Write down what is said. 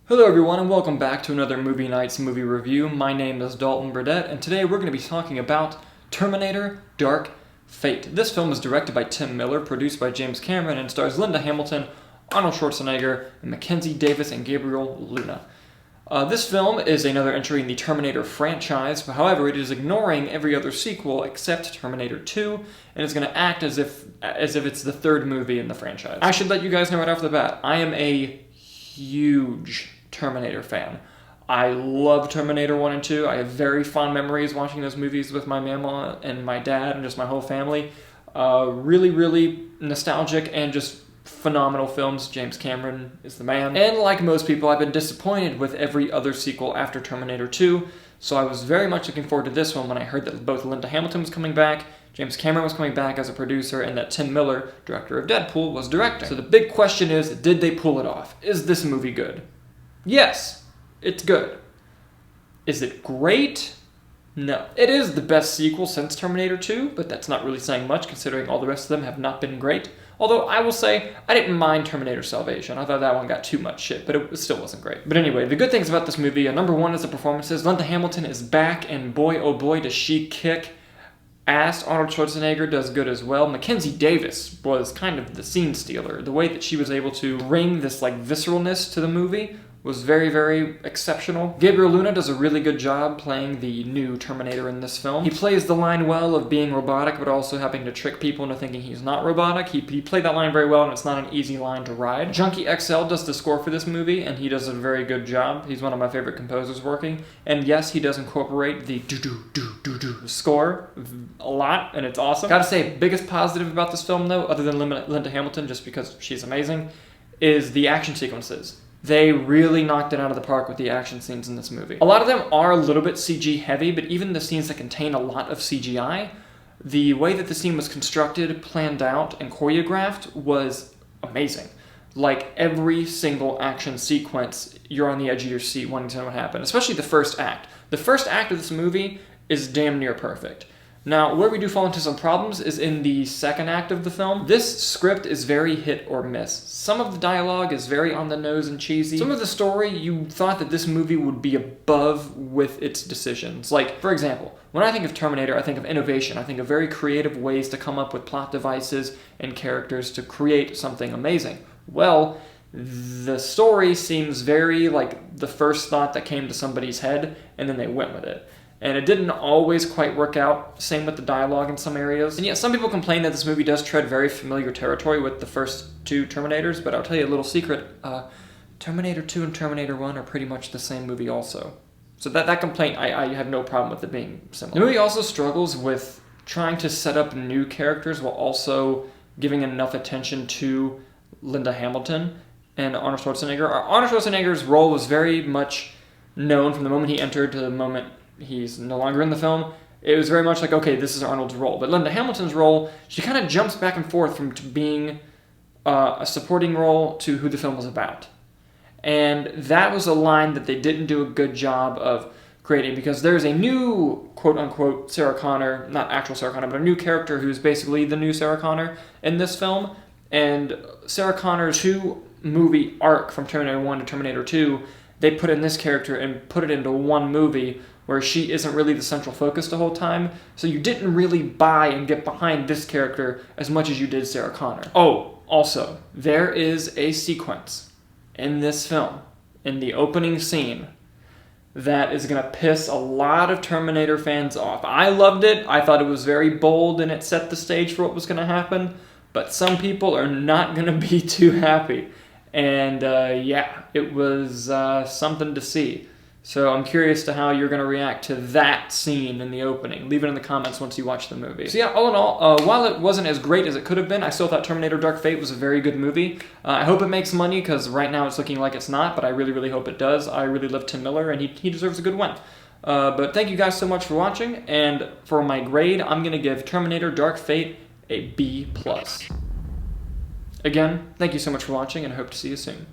Hello everyone and welcome back to another Movie Nights movie review. My name is Dalton Burdett and today we're going to be talking about Terminator Dark Fate. This film is directed by Tim Miller, produced by James Cameron, and stars Linda Hamilton, Arnold Schwarzenegger, and Mackenzie Davis and Gabriel Luna. This film is another entry in the Terminator franchise, but however it is ignoring every other sequel except Terminator 2, and is going to act as if it's the third movie in the franchise. I should let you guys know right off the bat, I am a huge Terminator fan. I love Terminator 1 and 2. I have very fond memories watching those movies with my mama and my dad and just my whole family. Really nostalgic and just phenomenal films. James Cameron is the man. And like most people, I've been disappointed with every other sequel after Terminator 2, so I was very much looking forward to this one when I heard that both Linda Hamilton was coming back, James Cameron was coming back as a producer, and that Tim Miller, director of Deadpool, was directing. So the big question is, did they pull it off? Is this movie good? Yes, it's good. Is it great? No. It is the best sequel since Terminator 2, but that's not really saying much considering all the rest of them have not been great. Although I will say, I didn't mind Terminator Salvation. I thought that one got too much shit, but it still wasn't great. But anyway, the good things about this movie, number one is the performances. Linda Hamilton is back, and boy oh boy does she kick ass. Arnold Schwarzenegger does good as well. Mackenzie Davis was kind of the scene stealer. The way that she was able to bring this visceralness to the movie was very exceptional. Gabriel Luna does a really good job playing the new Terminator in this film. He plays the line well of being robotic, but also having to trick people into thinking he's not robotic. He played that line very well, and it's not an easy line to ride. Junkie XL does the score for this movie, and he does a very good job. He's one of my favorite composers working. And yes, he does incorporate the do-do-do-do-do score a lot, and it's awesome. Gotta say, biggest positive about this film, though, other than Linda Hamilton, just because she's amazing, is the action sequences. They really knocked it out of the park with the action scenes in this movie. A lot of them are a little bit CG heavy, but even the scenes that contain a lot of CGI, the way that the scene was constructed, planned out, and choreographed was amazing. Like, every single action sequence, you're on the edge of your seat wanting to know what happened, especially the first act. The first act of this movie is damn near perfect. Now, where we do fall into some problems is in the second act of the film. This script is very hit or miss. Some of the dialogue is very on the nose and cheesy. Some of the story, you thought that this movie would be above with its decisions. Like, for example, when I think of Terminator, I think of innovation. I think of very creative ways to come up with plot devices and characters to create something amazing. Well, the story seems very like the first thought that came to somebody's head, and then they went with it. And it didn't always quite work out. Same with the dialogue in some areas. And yet some people complain that this movie does tread very familiar territory with the first two Terminators, but I'll tell you a little secret. Terminator 2 and Terminator 1 are pretty much the same movie also. So that complaint, I have no problem with it being similar. The movie also struggles with trying to set up new characters while also giving enough attention to Linda Hamilton and Arnold Schwarzenegger. Arnold Schwarzenegger's role was very much known from the moment he entered to the moment he's no longer in the film. It was very much like, okay, this is Arnold's role. But Linda Hamilton's role, she kind of jumps back and forth from being a supporting role to who the film was about. And that was a line that they didn't do a good job of creating, because there's a new, quote-unquote, Sarah Connor, not actual Sarah Connor, but a new character who's basically the new Sarah Connor in this film. And Sarah Connor's two-movie arc from Terminator 1 to Terminator 2, they put in this character and put it into one movie where she isn't really the central focus the whole time, so you didn't really buy and get behind this character as much as you did Sarah Connor. Oh, also, there is a sequence in this film, in the opening scene, that is going to piss a lot of Terminator fans off. I loved it. I thought it was very bold, and it set the stage for what was going to happen, but some people are not going to be too happy. And yeah, it was something to see. So I'm curious to how you're going to react to that scene in the opening. Leave it in the comments once you watch the movie. So yeah, all in all, while it wasn't as great as it could have been, I still thought Terminator Dark Fate was a very good movie. I hope it makes money, because right now it's looking like it's not, but I really hope it does. I really love Tim Miller, and he deserves a good win. But thank you guys so much for watching, and for my grade, I'm going to give Terminator Dark Fate a B+. Again, thank you so much for watching, and I hope to see you soon.